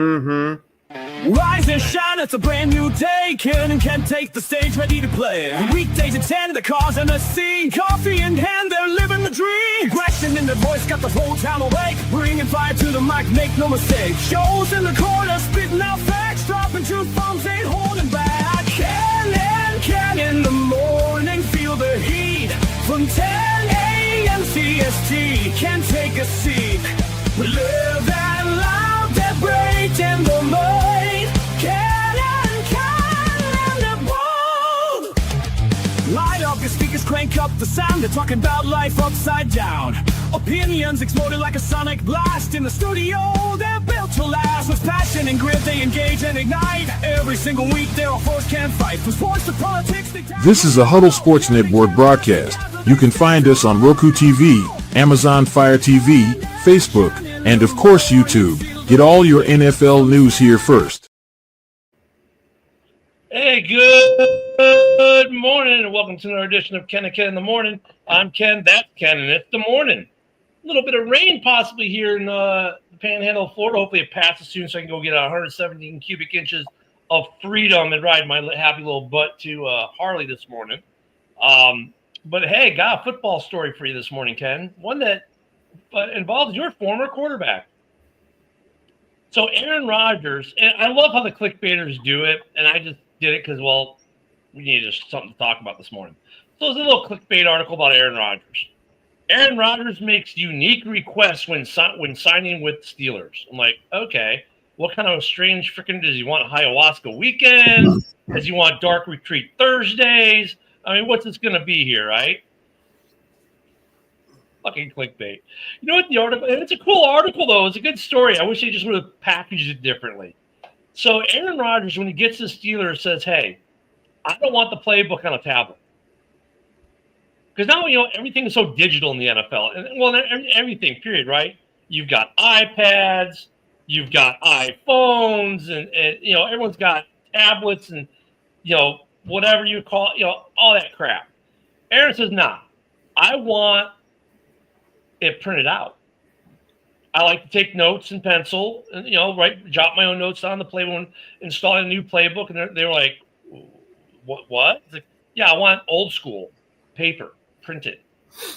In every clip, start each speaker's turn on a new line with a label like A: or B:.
A: Mm-hmm.
B: Rise and shine, it's a brand new day. Can and can take the stage, ready to play. Weekdays at 10, the cars on the scene. Coffee in hand, they're living the dream. Question in the voice, got the whole town awake. Bringing fire to the mic, make no mistake. Shows in the corner, spitting out facts. Dropping truth bombs, ain't holding back. Can in the morning, feel the heat. From 10 a.m. CST, can take a seat. We live and loud, that break in the mind. Light up your speakers, crank up the sound. They're talking about life upside down. Opinions exploded like a sonic blast. In the studio, they're built to last. With passion and grit, they engage and ignite. Every single week, they're a force can't fight. From sports to politics,
C: This is a Huddle Sports Network broadcast. You can find us on Roku TV, Amazon Fire TV, Facebook, and of course YouTube. Get all your NFL news here first.
D: Hey, good morning, and welcome to another edition of Ken and Ken in the Morning. I'm Ken, that's Ken, and it's the morning. A little bit of rain possibly here in the Panhandle of Florida. Hopefully it passes soon so I can go get 117 cubic inches of freedom and ride my happy little butt to Harley this morning. But hey, got a football story for you this morning, Ken. One that involves your former quarterback. So Aaron Rodgers, and I love how the clickbaiters do it, and I just did it because, well, we needed something to talk about this morning. So there's a little clickbait article about Aaron Rodgers. Aaron Rodgers makes unique requests when signing with Steelers. I'm like, okay, what kind of strange freaking does he want? Ayahuasca weekends? Does he want dark retreat Thursdays? I mean, what's this going to be here, right? Fucking clickbait. You know what the article? And it's a cool article, though. It's a good story. I wish they just would have packaged it differently. So Aaron Rodgers, when he gets to the Steelers, says, hey, I don't want the playbook on a tablet. Because now, everything is so digital in the NFL. And, well, everything, period, right? You've got iPads, you've got iPhones, and everyone's got tablets and, whatever you call it, all that crap. Aaron says, nah, I want it printed out. I like to take notes in pencil and, jot my own notes on the playbook and install a new playbook. And they were like, what? Like, yeah, I want old school paper printed.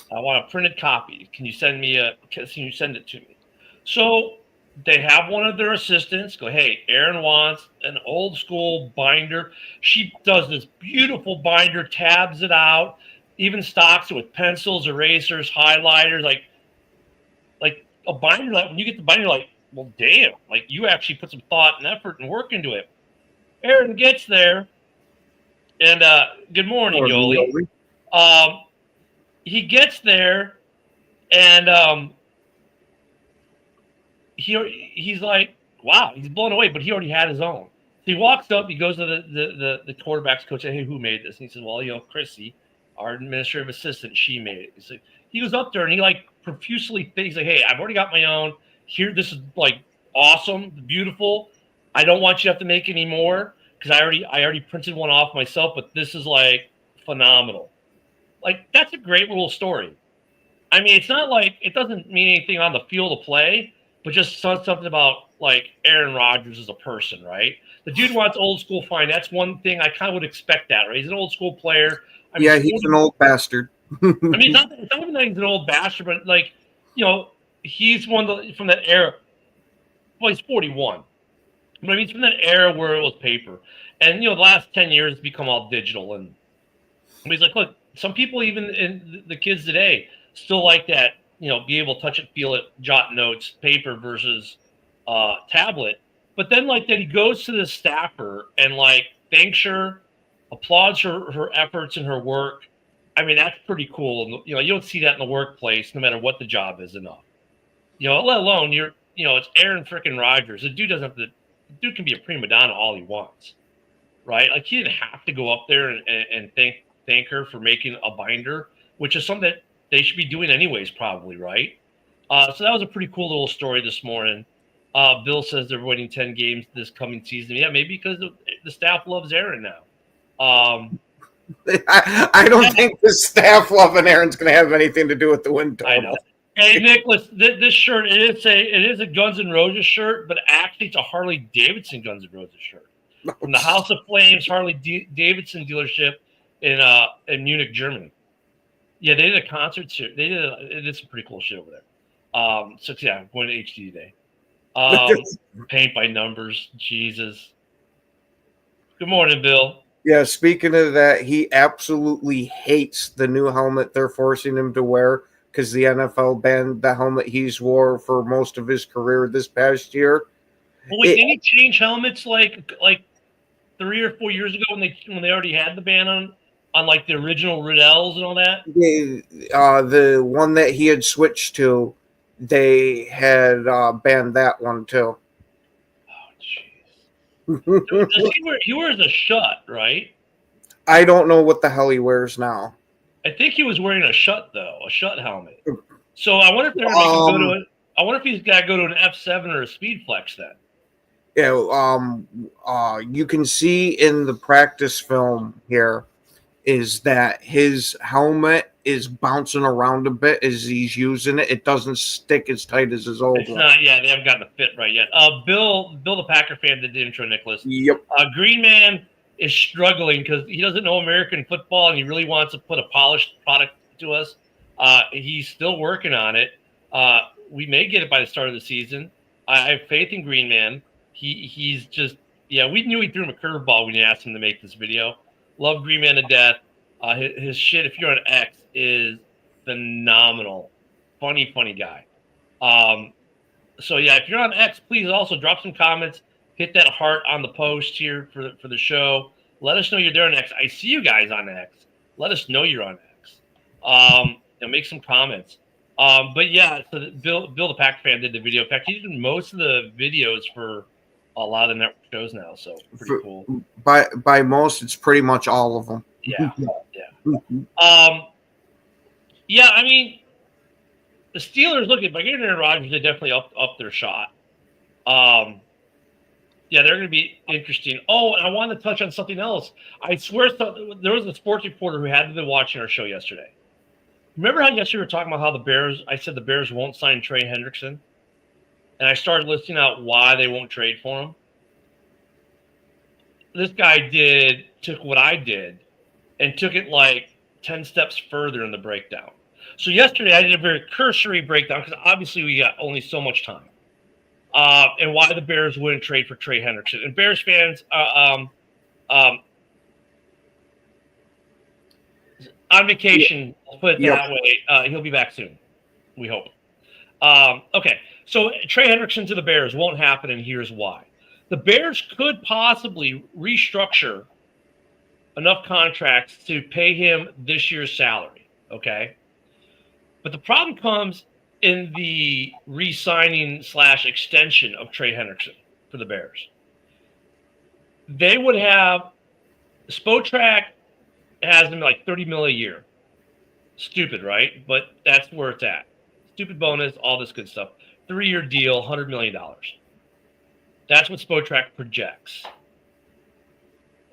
D: I want a printed copy. Can you send it to me? So they have one of their assistants go, hey, Aaron wants an old school binder. She does this beautiful binder, tabs it out, even stocks it with pencils, erasers, highlighters, like a binder. Like when you get the binder, you're like, well, damn, like you actually put some thought and effort and work into it. Aaron gets there, and good morning, Yoli. He gets there, and he's like, wow, he's blown away, but he already had his own. So he walks up, he goes to the quarterback's coach, hey, who made this? And he says, well, Chrissy, our administrative assistant, she made it. He's like, he goes up there and he profusely thinks, like, hey, I've already got my own. Here, this is awesome, beautiful. I don't want you to have to make any more because I already printed one off myself, but this is phenomenal. That's a great little story. I mean, it's not it doesn't mean anything on the field of play, but just something about Aaron Rodgers as a person, right? The dude wants old school, fine. That's one thing I kind of would expect that, right? He's an old school player.
A: He's an old bastard.
D: I mean, it's not even that he's an old bastard, but he's from that era. Well, he's 41. But I mean, he's from that era where it was paper, and the last 10 years it's become all digital. And he's like, look, some people, even in the kids today, still like that. Be able to touch it, feel it, jot notes, paper versus tablet. But then that he goes to the staffer and thanks her, applauds her efforts and her work. I mean, that's pretty cool. You don't see that in the workplace, no matter what the job is enough. Let alone it's Aaron freaking Rodgers. The dude can be a prima donna all he wants, right? He didn't have to go up there and thank her for making a binder, which is something that they should be doing anyways, probably, right? So that was a pretty cool little story this morning. Bill says they're winning 10 games this coming season. Yeah, maybe because the staff loves Aaron now.
A: I don't think the staff loving Aaron's going to have anything to do with the win total.
D: I know. Hey Nicholas, this shirt it is a Guns N' Roses shirt, but actually it's a Harley Davidson Guns N' Roses shirt from the House of Flames Harley Davidson dealership in Munich, Germany. Yeah, they did a concert series. They did some pretty cool shit over there. So yeah, I'm going to HD today. Paint by numbers, Jesus. Good morning, Bill.
A: Yeah, speaking of that, he absolutely hates the new helmet they're forcing him to wear because the NFL banned the helmet he's wore for most of his career this past year.
D: Well, wait, didn't he change helmets like 3 or 4 years ago when they already had the ban on like the original Riddells and all that?
A: The one that he had switched to, they had banned that one too.
D: Oh, jeez. He wears a shut, right?
A: I don't know what the hell he wears now.
D: I think he was wearing a shut though, a shut helmet. So I wonder if they're going to go to it. I wonder if he's got to go to an F7 or a Speedflex then.
A: Yeah, you can see in the practice film here is that his helmet is bouncing around a bit as he's using it. It doesn't stick as tight as his old one.
D: It's not. Yeah, they haven't gotten the fit right yet. Bill, the Packer fan, did the intro. Nicholas.
A: Yep.
D: Green Man is struggling because he doesn't know American football and he really wants to put a polished product to us. He's still working on it. We may get it by the start of the season. I have faith in Green Man. He's just, yeah, we knew he threw him a curveball when you asked him to make this video. Love Green Man to death. His shit, if you're on X, is phenomenal. Funny guy. So yeah, if you're on X, please also drop some comments. Hit that heart on the post here for the show. Let us know you're there on X. I see you guys on X. Let us know you're on X. And make some comments. But yeah, so Bill the Packer fan did the video. In fact, he's doing most of the videos for a lot of the network shows now. So pretty cool.
A: By most, it's pretty much all of them.
D: Yeah. Yeah, I mean, the Steelers, look, by getting Aaron Rodgers, they definitely up their shot. Yeah, they're going to be interesting. Oh, and I wanted to touch on something else. I swear there was a sports reporter who had been watching our show yesterday. Remember how yesterday we were talking about how I said the Bears won't sign Trey Hendrickson? And I started listing out why they won't trade for him. This guy took what I did and took it like 10 steps further in the breakdown. So yesterday I did a very cursory breakdown because obviously we got only so much time. And why the Bears wouldn't trade for Trey Hendrickson. And Bears fans, on vacation, let's put it that way. He'll be back soon, we hope. Okay, so Trey Hendrickson to the Bears won't happen, and here's why. The Bears could possibly restructure enough contracts to pay him this year's salary, okay? But the problem comes in the re-signing / extension of Trey Hendrickson for the Bears. They would have Spotrac has him like $30 million a year. Stupid, right? But that's where it's at. Stupid bonus, all this good stuff. 3-year deal, $100 million. That's what Spotrac projects.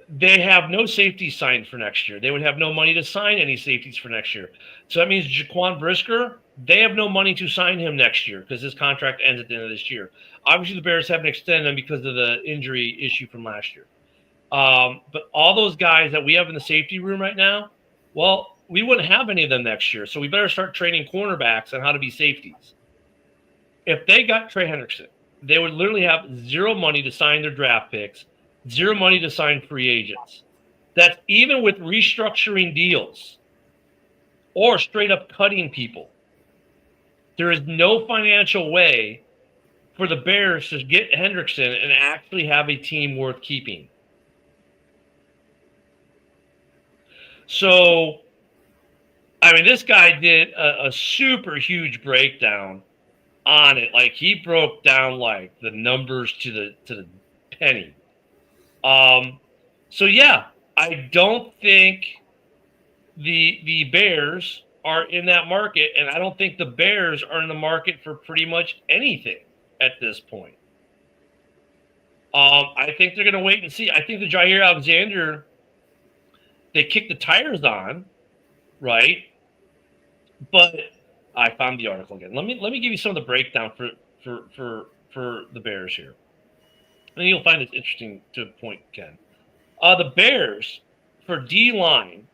D: They have no safeties signed for next year. They would have no money to sign any safeties for next year. So that means Jaquan Brisker, they have no money to sign him next year because his contract ends at the end of this year. Obviously, the Bears haven't extended him because of the injury issue from last year. But all those guys that we have in the safety room right now, well, we wouldn't have any of them next year. So we better start training cornerbacks on how to be safeties. If they got Trey Hendrickson, they would literally have zero money to sign their draft picks, zero money to sign free agents. That's even with restructuring deals or straight up cutting people. There is no financial way for the Bears to get Hendrickson and actually have a team worth keeping. So, I mean, this guy did a super huge breakdown on it. Like, he broke down like the numbers to the penny. So yeah, I don't think the Bears are in that market, and I don't think the Bears are in the market for pretty much anything at this point. I think they're going to wait and see. I think the Jair Alexander, they kicked the tires on, right? But I found the article again. Let me give you some of the breakdown for the Bears here. I think you'll find this interesting to a point, Ken. The Bears for D line,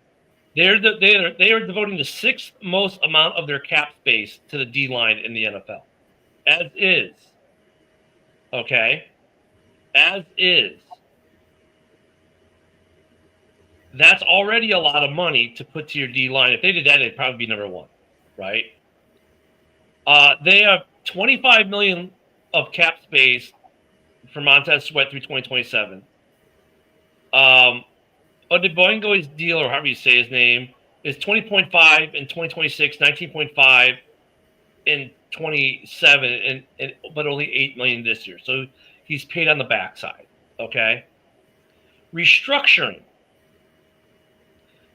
D: they are devoting the sixth most amount of their cap space to the D line in the NFL, as is. Okay, as is. That's already a lot of money to put to your D line. If they did that, they'd probably be number one, right? They have $25 million of cap space for Montez Sweat through 2027. Odeboingo's deal, or however you say his name, is 20.5 in 2026, 19.5 in 27, but only $8 million this year. So he's paid on the backside. Okay. Restructuring.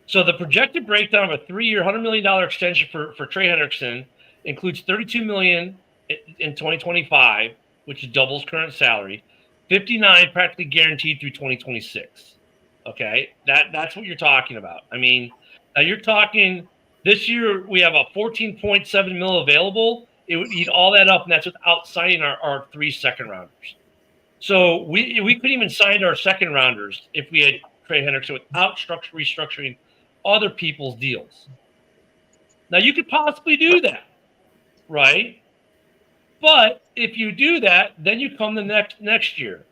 D: So the projected breakdown of a 3-year, $100 million extension for Trey Hendrickson includes $32 million in 2025, which doubles current salary, 59 practically guaranteed through 2026. Okay, that's what you're talking about. I mean, now you're talking this year we have a 14.7 mil available. It would eat all that up, and that's without signing our 3 second rounders. So we couldn't even sign our second rounders if we had Trey Hendrickson without restructuring other people's deals. Now you could possibly do that, right? But if you do that, then you come the next year,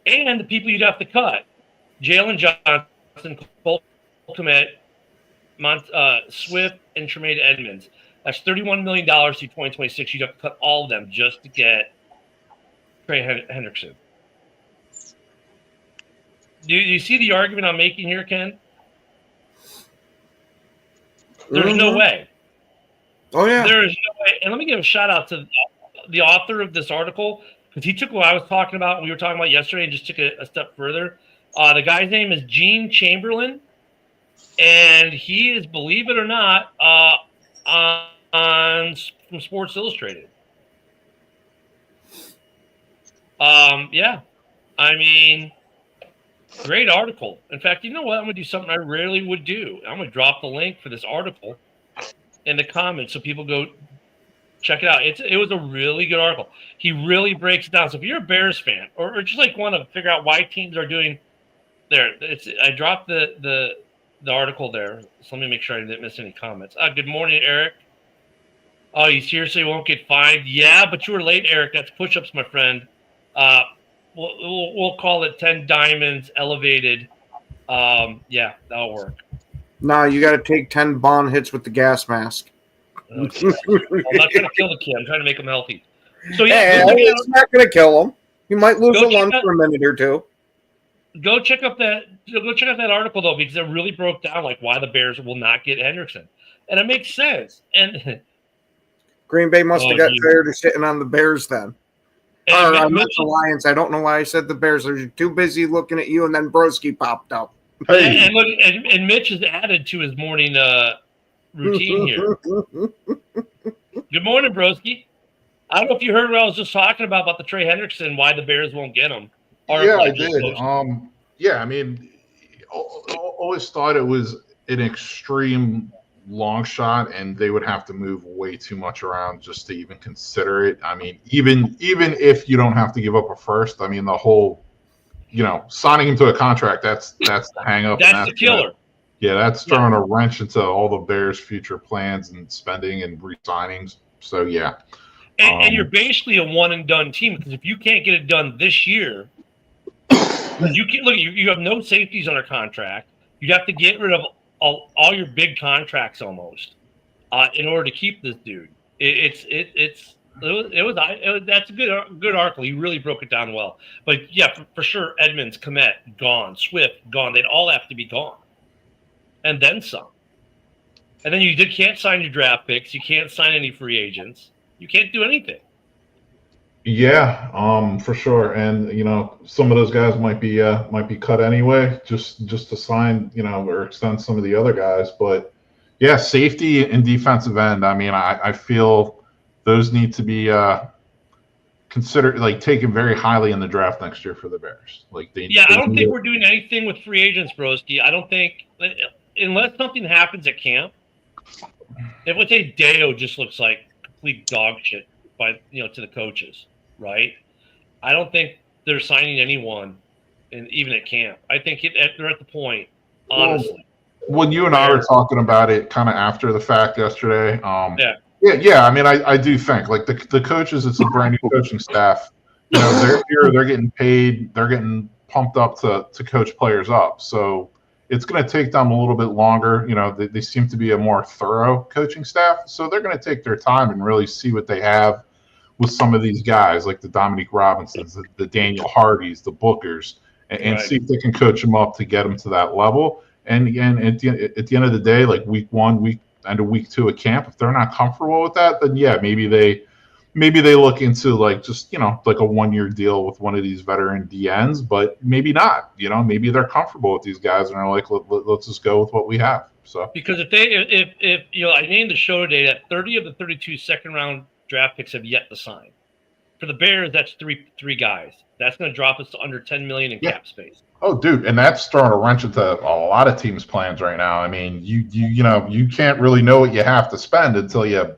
D: and the people you'd have to cut: Jalen Johnson, Cole Kmet, Swift, and Tremaine Edmonds. That's $31 million through 2026. You'd have to cut all of them just to get Trey Hendrickson. Do you see the argument I'm making here, Ken? There's no way.
A: Oh, yeah.
D: There is no way. And let me give a shout out to the author of this article, because he took what I was talking about, and we were talking about yesterday, and just took a step further. The guy's name is Gene Chamberlain, and he is, believe it or not, from Sports Illustrated. Yeah. I mean, great article. In fact, you know what? I'm going to do something I rarely would do. I'm going to drop the link for this article in the comments so people go check it out. It was a really good article. He really breaks it down. So if you're a Bears fan or just like want to figure out why teams are doing there, I dropped the article there. So let me make sure I didn't miss any comments. Good morning, Eric. Oh, you seriously won't get fined? Yeah, but you were late, Eric. That's push-ups, my friend. We'll call it 10 diamonds elevated. Yeah, that'll work.
A: No, you got to take 10 bond hits with the gas mask.
D: Okay. I'm not trying to kill the kid. I'm trying to make him healthy. So yeah,
A: it's not going to kill him. You might lose a lung for a minute or two.
D: Go check out that article though, because it really broke down like why the Bears will not get Hendrickson, and it makes sense. And
A: Green Bay must have got tired of sitting on the Bears then. I meant the Lions. I don't know why I said the Bears. They're too busy looking at you, and then Broski popped up.
D: Hey. And look, and Mitch has added to his morning routine here. Good morning, Broski. I don't know if you heard what I was just talking about the Trey Hendrickson, why the Bears won't get him.
E: Yeah, I did. Yeah, I mean, always thought it was an extreme long shot, and they would have to move way too much around just to even consider it. I mean, even if you don't have to give up a first, I mean, the whole, signing him to a contract, that's the hang up.
D: That's the killer.
E: That's throwing a wrench into all the Bears' future plans and spending and re-signings. So, yeah.
D: And you're basically a one-and-done team, because if you can't get it done this year, you have no safeties under contract. You'd have to get rid of all your big contracts almost in order to keep this dude. That's a good article. He really broke it down well. But yeah, for sure, Edmonds, Kmet gone, Swift gone. They'd all have to be gone, and then some. And then you can't sign your draft picks. You can't sign any free agents. You can't do anything.
E: Yeah, for sure. And some of those guys might be cut anyway, just to sign, or extend some of the other guys. But yeah, safety and defensive end. I mean, I feel those need to be considered, like, taken very highly in the draft next year for the Bears. Like
D: I don't think we're doing anything with free agents, Broski. I don't think, unless something happens at camp, If let's say Deo just looks like complete dog shit by to the coaches, right? I don't think they're signing anyone, and even at camp. I think they're at the point, honestly.
E: When you and I were talking about it kind of after the fact yesterday,
D: yeah.
E: I mean, I do think like the coaches, it's a brand new coaching staff. They're here, they're getting paid, they're getting pumped up to coach players up. So it's going to take them a little bit longer. They seem to be a more thorough coaching staff, so they're going to take their time and really see what they have with some of these guys, like the Dominique Robinsons, the Daniel Hardys, the Bookers, and see if they can coach them up to get them to that level. And again, at the end of the day, like week 1, end of week 2 at camp, if they're not comfortable with that, then yeah, maybe they look into like just like a 1-year deal with one of these veteran DNs, but maybe not. Maybe they're comfortable with these guys and are like, let's just go with what we have. So
D: because if I named the show today that 30 of the 32 second-round draft picks have yet to sign. For the Bears, that's three guys. That's going to drop us to under $10 million in cap space.
E: Oh, dude, and that's throwing a wrench into a lot of teams' plans right now. I mean, you can't really know what you have to spend until you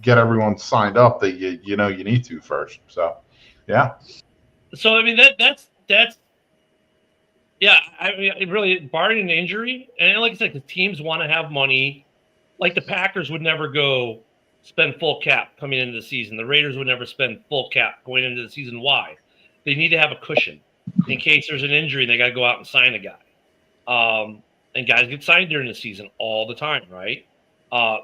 E: get everyone signed up that you need to first. So, yeah.
D: So I mean that's yeah. I mean, really, barring an injury, and like I said, the teams want to have money. Like the Packers would never go spend full cap coming into the season. The Raiders would never spend full cap going into the season. Why? They need to have a cushion in case there's an injury and they got to go out and sign a guy. And guys get signed during the season all the time, right?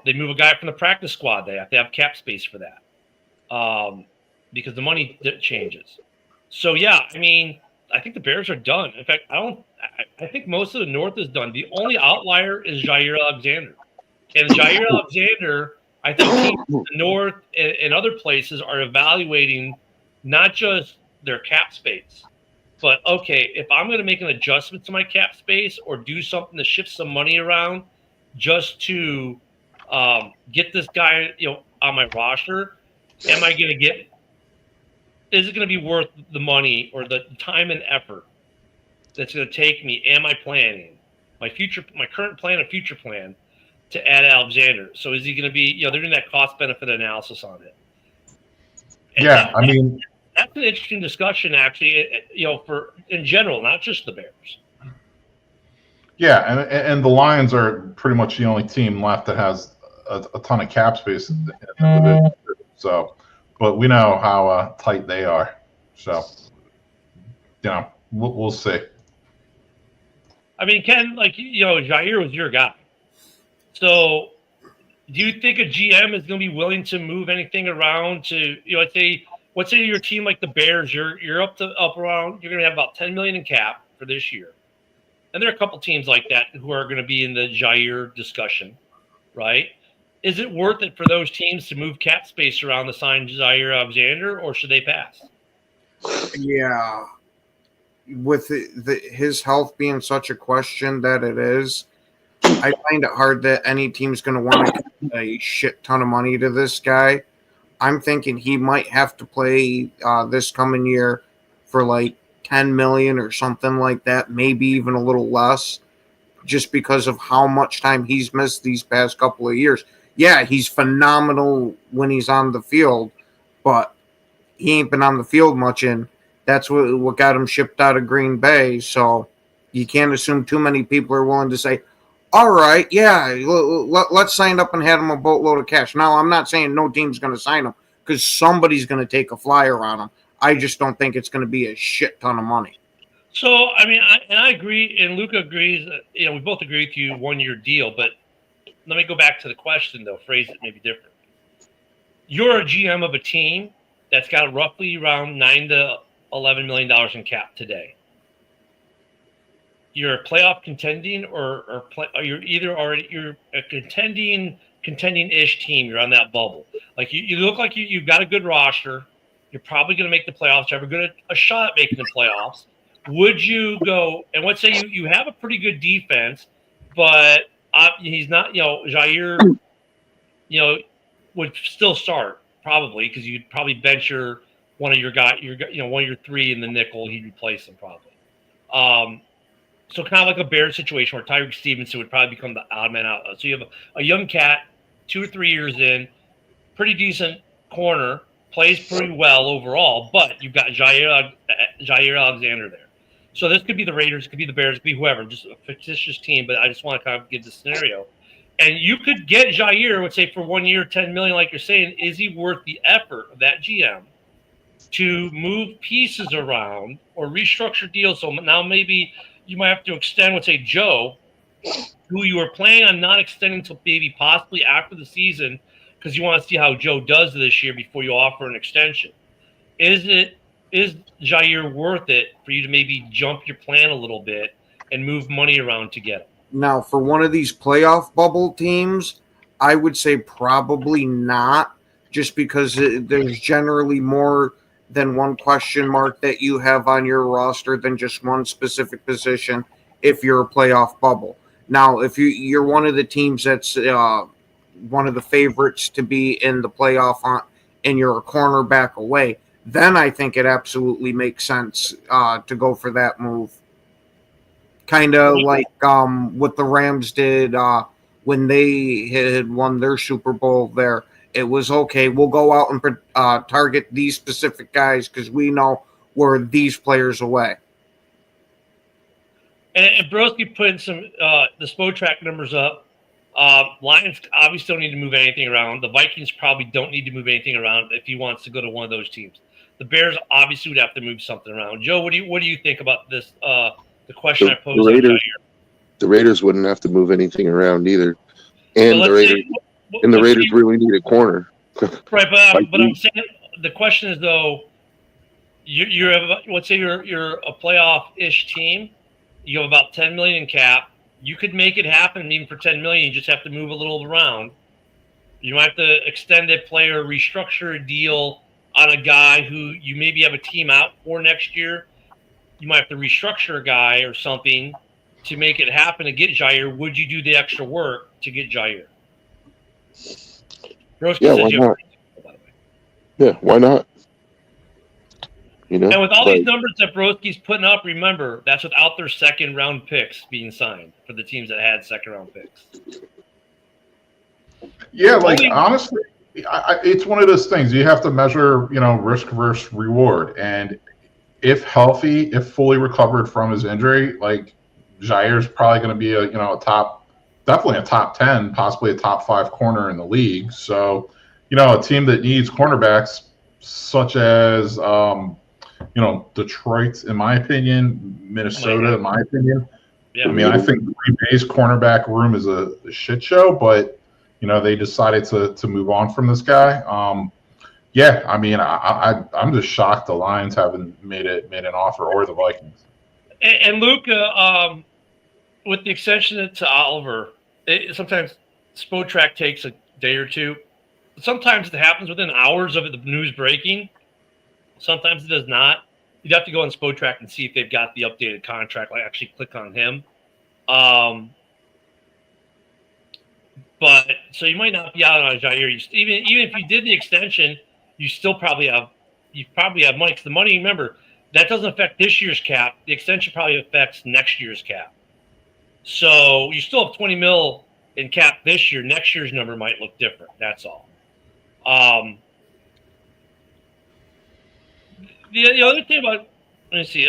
D: They move a guy from the practice squad. They have to have cap space for that because the money changes. So, yeah, I mean, I think the Bears are done. In fact, I think most of the North is done. The only outlier is Jair Alexander. And Jair Alexander, I think teams in the North and other places are evaluating not just their cap space, but, okay, if I'm going to make an adjustment to my cap space or do something to shift some money around just to get this guy on my roster, is it going to be worth the money or the time and effort that's going to take me and my planning, my current plan and future plan to add Alexander? So is he going to be, they're doing that cost benefit analysis on it. And that's an interesting discussion, actually, for in general, not just the Bears.
E: Yeah, and the Lions are pretty much the only team left that has a ton of cap space in the division. So, but we know how tight they are. So, we'll see.
D: I mean, Ken, Jair was your guy. So, do you think a GM is going to be willing to move anything around to, let's say your team like the Bears, you're up around, you're going to have about $10 million in cap for this year. And there are a couple teams like that who are going to be in the Jair discussion, right? Is it worth it for those teams to move cap space around to sign Jair Alexander, or should they pass?
A: Yeah. With his health being such a question that it is, I find it hard that any team's going to want to give a shit ton of money to this guy. I'm thinking he might have to play this coming year for like $10 million or something like that, maybe even a little less, just because of how much time he's missed these past couple of years. Yeah, he's phenomenal when he's on the field, but he ain't been on the field much, and that's what got him shipped out of Green Bay. So you can't assume too many people are willing to say, all right, yeah, let's sign up and have him a boatload of cash. Now, I'm not saying no team's going to sign him because somebody's going to take a flyer on him. I just don't think it's going to be a shit ton of money.
D: So, I mean, I agree, and Luca agrees. We both agree with you, 1-year deal. But let me go back to the question, though, phrase it maybe different. You're a GM of a team that's got roughly around $9 to $11 million in cap today. You're a playoff contending, or you're either already you're a contending-ish team. You're on that bubble. Like you look like you've got a good roster. You're probably going to make the playoffs. You have a shot at making the playoffs. Would you go and let's say you have a pretty good defense, but he's not. Jair, would still start probably because you'd probably bench one of your 3 in the nickel. He'd replace them probably. So kind of like a Bears situation where Tyreek Stevenson would probably become the odd man out. So you have a young cat 2 or 3 years in, pretty decent corner, plays pretty well overall, but you've got Jair Alexander there. So this could be the Raiders, it could be the Bears, it could be whoever, just a fictitious team, but I just want to kind of give the scenario. And you could get Jair, let's say for 1 year, $10 million, like you're saying. Is he worth the effort of that GM to move pieces around or restructure deals? So now maybe you might have to extend, let's say, Joe, who you were planning on not extending until maybe possibly after the season because you want to see how Joe does this year before you offer an extension. Is Jair worth it for you to maybe jump your plan a little bit and move money around to get him?
A: Now, for one of these playoff bubble teams, I would say probably not, just because there's generally more than one question mark that you have on your roster than just one specific position if you're a playoff bubble. Now, if you're one of the teams that's one of the favorites to be in the playoff and you're a cornerback away, then I think it absolutely makes sense to go for that move. Kind of like what the Rams did when they had won their Super Bowl there. It was, okay, we'll go out and target these specific guys because we know we're these players away.
D: And Broski put in some the Spotrac numbers up. Lions obviously don't need to move anything around. The Vikings probably don't need to move anything around if he wants to go to one of those teams. The Bears obviously would have to move something around. Joe, what do you think about this? The question I posed.
F: The Raiders wouldn't have to move anything around either, and
D: so
F: the Raiders really need a corner.
D: Right, but I'm saying the question is though, you have, let's say you're a playoff-ish team, you have about $10 million in cap. You could make it happen even for $10 million. You just have to move a little around. You might have to extend a player, restructure a deal on a guy who you maybe have a team out for next year. You might have to restructure a guy or something to make it happen to get Jair. Would you do the extra work to get Jair?
F: Yeah, why not? Yeah, why not? You know,
D: and with all these numbers that Broski's putting up, remember, that's without their second-round picks being signed for the teams that had second-round picks.
E: Yeah, like, honestly, it's one of those things. You have to measure, risk versus reward. And if healthy, if fully recovered from his injury, like, Jair's probably going to be definitely a top 10, possibly a top 5 corner in the league. So, a team that needs cornerbacks, such as, Detroit, in my opinion, Minnesota, in my opinion. Yeah, I mean, I think Green Bay's cornerback room is a shit show, but, they decided to move on from this guy. Yeah, I mean, I'm just shocked the Lions haven't made an offer, or the Vikings.
D: And Luka, with the extension to Oliver, sometimes Spotrac takes a day or two. Sometimes it happens within hours of the news breaking. Sometimes it does not. You'd have to go on Spotrac and see if they've got the updated contract. Like, actually click on him. But so you might not be out on Jair. Even if you did the extension, you probably have money. Because the money, remember, that doesn't affect this year's cap. The extension probably affects next year's cap. So you still have $20 million in cap this year. Next year's number might look different. That's all. The other thing about, let me see.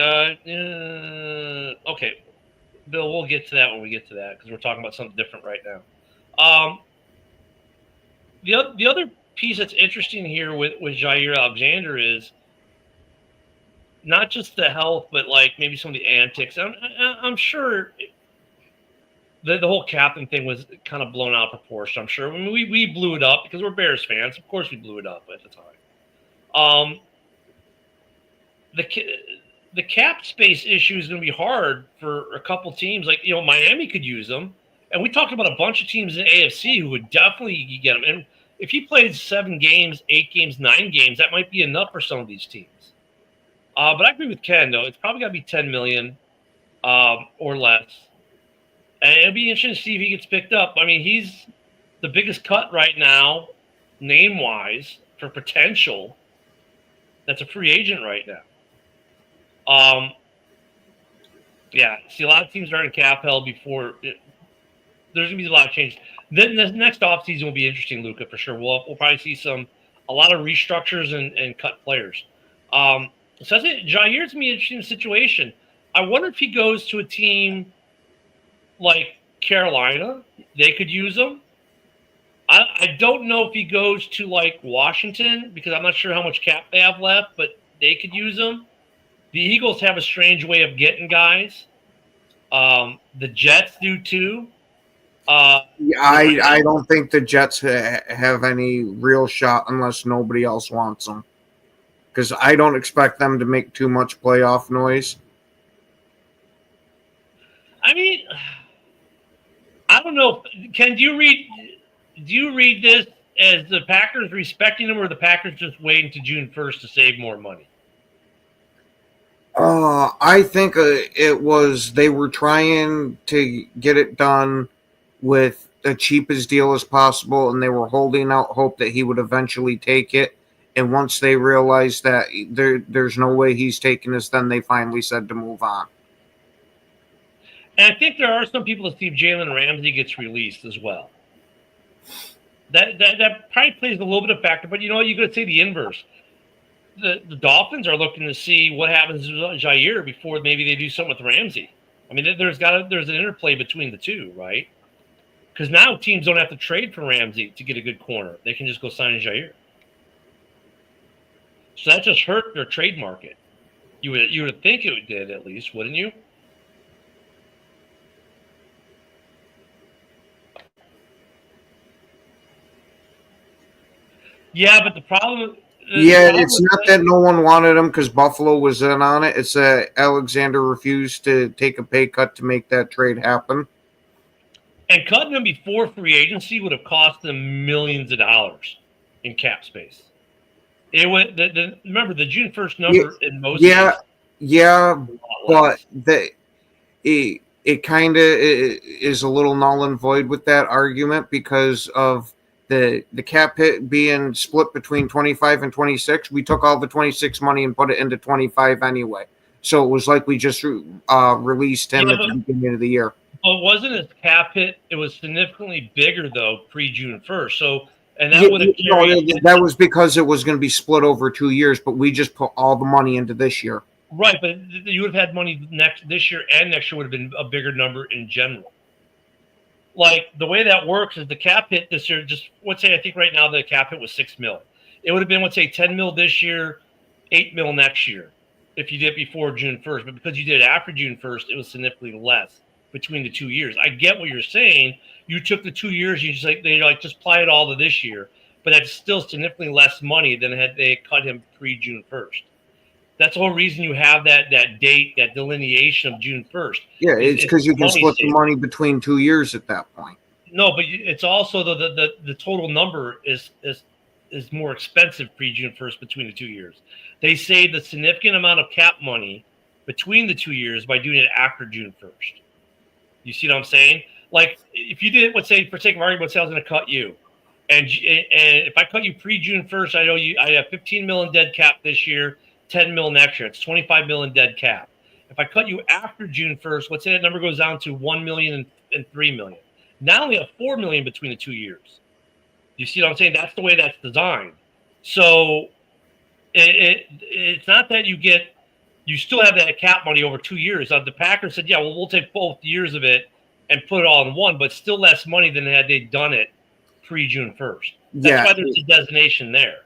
D: Okay, Bill, we'll get to that when we get to that because we're talking about something different right now. The other piece that's interesting here with Jair Alexander is not just the health, but like maybe some of the antics. I'm sure the whole captain thing was kind of blown out of proportion. I'm sure. I mean, we blew it up because we're Bears fans. Of course, we blew it up at the time. The cap space issue is going to be hard for a couple teams. Like, Miami could use them. And we talked about a bunch of teams in the AFC who would definitely get them. And if he played 7 games, 8 games, 9 games, that might be enough for some of these teams. But I agree with Ken, though. It's probably got to be $10 million or less. And it'll be interesting to see if he gets picked up. I mean, he's the biggest cut right now, name-wise, for potential. That's a free agent right now. Yeah, see, a lot of teams are in cap hell before there's gonna be a lot of changes. Then the next offseason will be interesting, Luca, for sure. We'll probably see a lot of restructures and cut players. So I think Jair's gonna be an interesting situation. I wonder if he goes to a team like Carolina, they could use him. I don't know if he goes to like Washington because I'm not sure how much cap they have left, but they could use him. The Eagles have a strange way of getting guys. The Jets do too.
A: I don't think the Jets have any real shot unless nobody else wants them. Because I don't expect them to make too much playoff noise.
D: I mean, I don't know. Ken, do you read this as the Packers respecting them, or the Packers just waiting to June 1st to save more money?
A: I think it was they were trying to get it done with the cheapest deal as possible, and they were holding out hope that he would eventually take it. And once they realized that there's no way he's taking this, then they finally said to move on.
D: And I think there are some people that see if Jalen Ramsey gets released as well. That probably plays a little bit of factor, but you know what? You got to say the inverse. The Dolphins are looking to see what happens to Jair before maybe they do something with Ramsey. I mean, there's an interplay between the two, right? Because now teams don't have to trade for Ramsey to get a good corner; they can just go sign Jair. So that just hurt their trade market. You would think it did, at least, wouldn't you? Yeah, but the problem.
A: It's not that no one wanted him because Buffalo was in on it. It's that Alexander refused to take a pay cut to make that trade happen.
D: And cutting him before free agency would have cost them millions of dollars in cap space. It went. Remember the June 1st number in most.
A: But it kind of is a little null and void with that argument because of the cap hit being split between 25 and 26. We took all the 26 money and put it into 25 anyway. So it was like we just released him at the beginning of the year.
D: Well, it wasn't his cap hit. It was significantly bigger, though, pre-June 1st. So, and that would have
A: that was because it was going to be split over 2 years, but we just put all the money into this year.
D: Right, but you would have had money this year and next year would have been a bigger number in general. Like the way that works is the cap hit this year. Just let's say I think right now the cap hit was $6 million. It would have been let's say $10 million this year, $8 million next year, if you did it before June 1st. But because you did it after June 1st, it was significantly less between the 2 years. I get what you're saying. You took the 2 years. You just apply it all to this year, but that's still significantly less money than had they cut him pre-June 1st. That's the whole reason you have that date, that delineation of June 1st.
A: Yeah, it's because you can split the money between 2 years at that point.
D: No, but it's also the total number is more expensive pre-June 1st between the 2 years. They saved a significant amount of cap money between the 2 years by doing it after June 1st. You see what I'm saying? Like if you did, let's say for sake of argument, let's say I was going to cut you, and if I cut you pre-June 1st, I know I have $15 million dead cap this year. 10 million next year. It's 25 million dead cap. If I cut you after June 1st, let's say that number goes down to 1 million and 3 million. Now we have 4 million between the 2 years. You see what I'm saying? That's the way that's designed. So it's not that you still have that cap money over 2 years. The Packers said, yeah, well, we'll take both years of it and put it all in one, but still less money than had they done it pre-June 1st. That's why there's a designation there.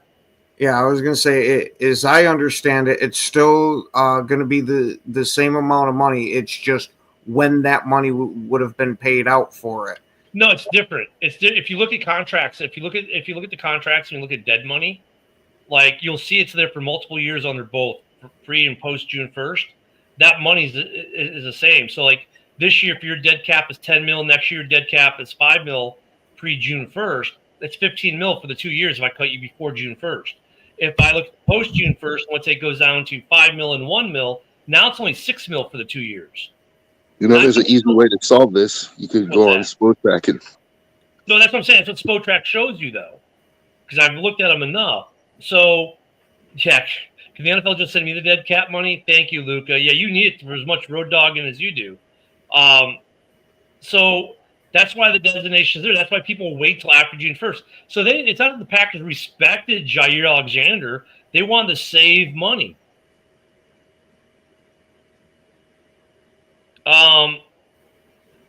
A: Yeah, I was going to say, as I understand it, it's still going to be the same amount of money. It's just when that money would have been paid out for it.
D: No, it's different. If you look at contracts, if you look at the contracts and you look at dead money, like you'll see it's there for multiple years under both pre and post June 1st. That money is the same. So like this year, if your dead cap is 10 mil, next year dead cap is 5 mil pre June 1st. That's 15 mil for the 2 years if I cut you before June 1st. If I look post June 1st, let's say it goes down to 5 mil and 1 mil, now it's only 6 mil for the 2 years.
F: You know, there's an easy way to solve this. You could go on Spotrac and.
D: No, that's what I'm saying. That's what Spotrac shows you, though, because I've looked at them enough. So, yeah, can the NFL just send me the dead cap money? Thank you, Luca. Yeah, you need it for as much road dogging as you do. So That's why the designation is there. That's why people wait till after June 1st. So it's not that the Packers respected Jair Alexander. They wanted to save money.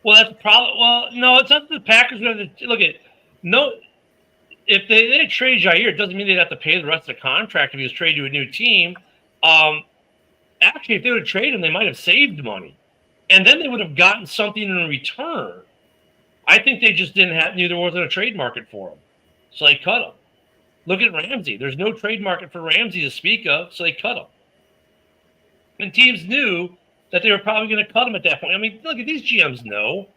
D: Well, that's probably. Well, no, it's not that the Packers are going to look at. No, if they trade Jair, it doesn't mean they'd have to pay the rest of the contract if he was traded to a new team. Actually, if they would have traded him, they might have saved money, and then they would have gotten something in return. I think they just knew there wasn't a trade market for him, so they cut him. Look at Ramsey. There's no trade market for Ramsey to speak of, so they cut him. And teams knew that they were probably going to cut him at that point. I mean, look at these GMs know.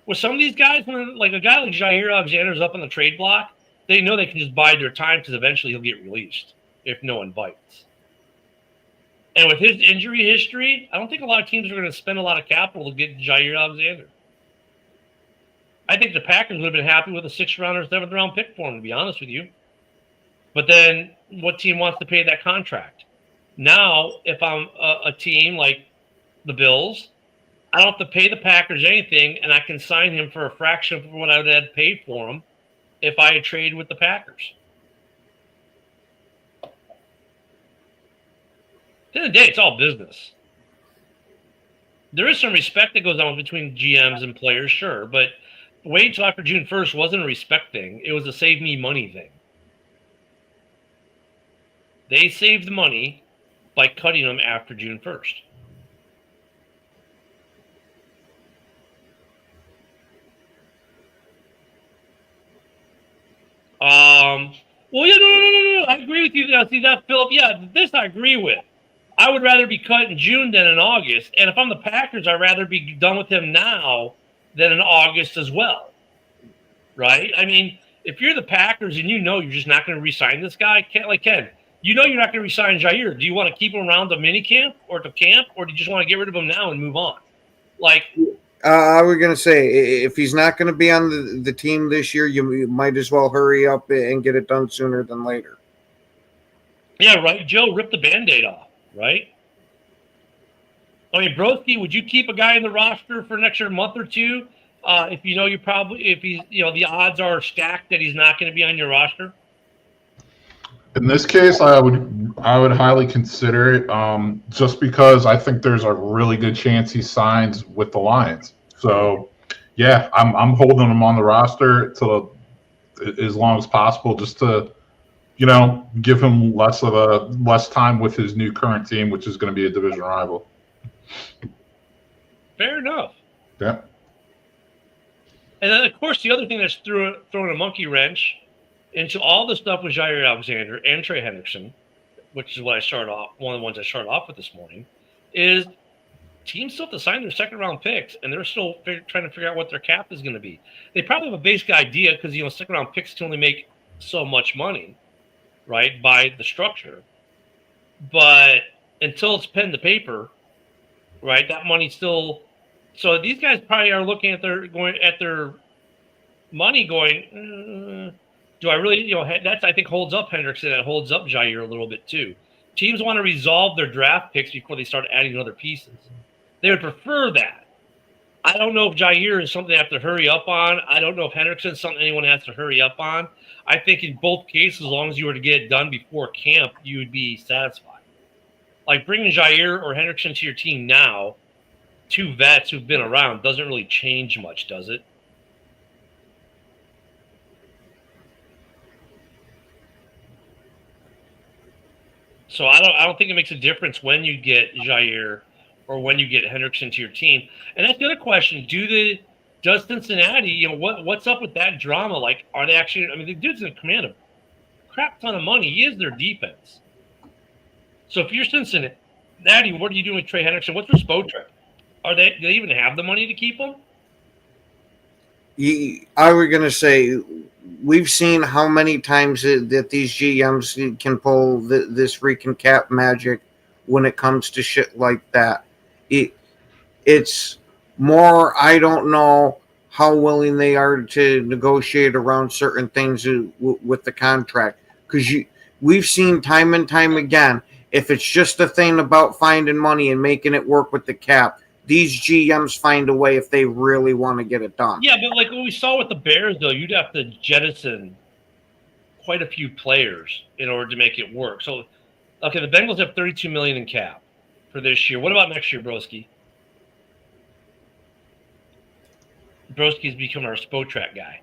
D: With some of these guys, when like a guy like Jair Alexander's up on the trade block, they know they can just bide their time because eventually he'll get released if no one bites. And with his injury history, I don't think a lot of teams are going to spend a lot of capital to get Jair Alexander. I think the Packers would have been happy with a 6th-round or 7th-round pick for him, to be honest with you. But then what team wants to pay that contract? Now, if I'm a team like the Bills, I don't have to pay the Packers anything, and I can sign him for a fraction of what I would have paid for him if I had traded with the Packers. At the end of the day, it's all business. There is some respect that goes on between GMs and players, sure, but wait until after June 1st wasn't a respect thing. It was a save me money thing. They saved money by cutting them after June 1st. Well, yeah, no. I agree with you. See that, Philip? Yeah, this I agree with. I would rather be cut in June than in August. And if I'm the Packers, I'd rather be done with him now than in August as well. Right? I mean, if you're the Packers and you know you're just not going to re-sign this guy, Ken, you know you're not going to re-sign Jair. Do you want to keep him around the mini camp or the camp, or do you just want to get rid of him now and move on? Like,
A: I was going to say, if he's not going to be on the team this year, you might as well hurry up and get it done sooner than later.
D: Yeah, right. Joe, rip the Band-Aid off, right? I mean, Broski, would you keep a guy in the roster for an extra month or two if you know the odds are stacked that he's not going to be on your roster?
E: In this case, I would highly consider it, just because I think there's a really good chance he signs with the Lions. So, yeah, I'm holding him on the roster as long as possible, just to, give him less time with his new current team, which is going to be a division rival.
D: Fair enough.
E: Yeah.
D: And then, of course, the other thing that's throwing a monkey wrench into all the stuff with Jair Alexander and Trey Hendrickson, which is one of the ones I started off with this morning, is teams still have to sign their 2nd-round picks, and they're still trying to figure out what their cap is going to be. They probably have a basic idea because, 2nd-round picks can only make so much money, right, by the structure. But until it's pen to paper, right, that money's still – so these guys probably are looking at their money going do I really, that's, I think, holds up Hendrickson and holds up Jair a little bit too. Teams want to resolve their draft picks before they start adding other pieces. They would prefer that. I don't know if Jair is something they have to hurry up on. I don't know if Hendrickson is something anyone has to hurry up on. I think in both cases, as long as you were to get it done before camp, you would be satisfied. Like bringing Jair or Hendrickson to your team now, 2 vets who've been around, doesn't really change much, does it? So I don't think it makes a difference when you get Jair or when you get Hendrickson to your team. And that's the other question. Does Cincinnati, what's up with that drama? Like, are they actually, I mean, the dude's in command of a crap ton of money. He is their defense. So if you're Cincinnati, what are you doing with Trey Hendrickson? What's their Spotrac? Do they even have the money to keep him?
A: I was going to say, we've seen how many times that these GMs can pull this freaking cap magic when it comes to shit like that. It's more, I don't know how willing they are to negotiate around certain things with the contract. Because we've seen time and time again, if it's just a thing about finding money and making it work with the cap, these GMs find a way if they really want to get it done.
D: Yeah, but like what we saw with the Bears, though, you'd have to jettison quite a few players in order to make it work. So, okay, the Bengals have $32 million in cap for this year. What about next year, Broski? Broski's become our Spotrac guy.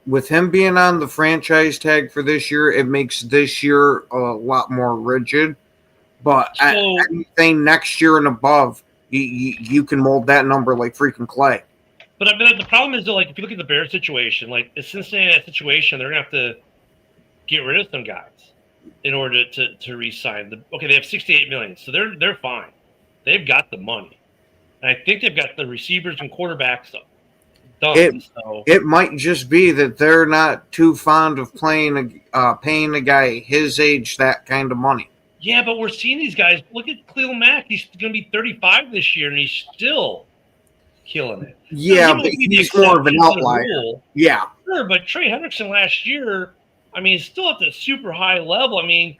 A: With him being on the franchise tag for this year, it makes this year a lot more rigid. But anything next year and above, you can mold that number like freaking clay.
D: But the problem is, though, like if you look at the Bears situation, like the Cincinnati situation, they're gonna have to get rid of some guys in order to re-sign. Okay, they have $68 million, so they're fine. They've got the money, and I think they've got the receivers and quarterbacks done.
A: It might just be that they're not too fond of paying a guy his age that kind of money.
D: Yeah, but we're seeing these guys. Look at Khalil Mack. He's going to be 35 this year, and he's still killing it.
A: Yeah, but he's more of an outlier. Yeah.
D: Sure, but Trey Hendrickson last year, I mean, he's still at the super high level. I mean,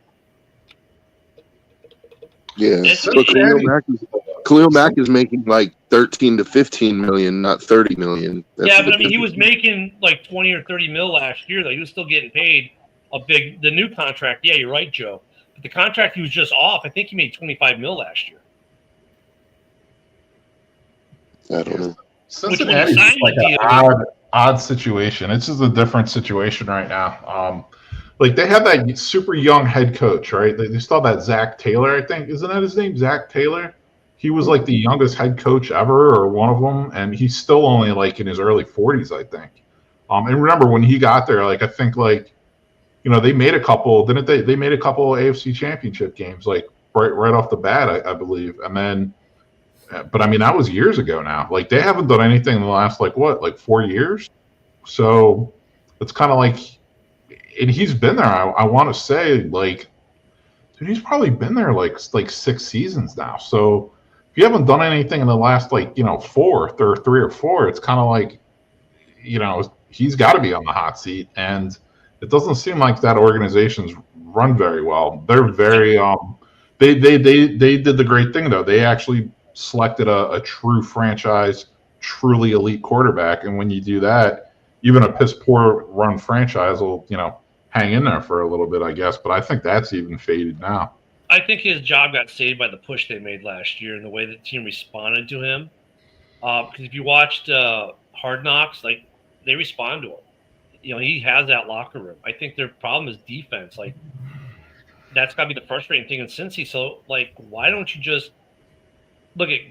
F: yeah. But Khalil Mack is making like 13 to 15 million, not 30 million.
D: Yeah, but I mean, he was making like 20 or 30 mil last year, though. He was still getting paid the new contract. Yeah, you're right, Joe. But the contract he was just off, I think he made 25 mil last year.
F: I don't know.
E: Cincinnati's like an odd situation. It's just a different situation right now. Like they have that super young head coach, right? They still have that Zach Taylor, I think. Isn't that his name? Zach Taylor? He was like the youngest head coach ever, or one of them, and he's still only like in his early 40s, I think. And remember when he got there, like I think like, they made a couple, didn't they? They made a couple AFC Championship games, like right off the bat, I believe. And then, but I mean that was years ago now. Like they haven't done anything in the last like 4 years. So it's kind of like, and he's been there. I want to say like, dude, he's probably been there like 6 seasons now. So if you haven't done anything in the last 3 or 4, it's kind of like, he's got to be on the hot seat. And it doesn't seem like that organization's run very well. They're very they did the great thing though. They actually selected a true franchise, truly elite quarterback. And when you do that, even a piss poor run franchise will, hang in there for a little bit, I guess. But I think that's even faded now.
D: I think his job got saved by the push they made last year and the way the team responded to him. Because if you watched Hard Knocks, like they respond to him. He has that locker room. I think their problem is defense. Like that's got to be the frustrating thing in Cincy. So like, why don't you just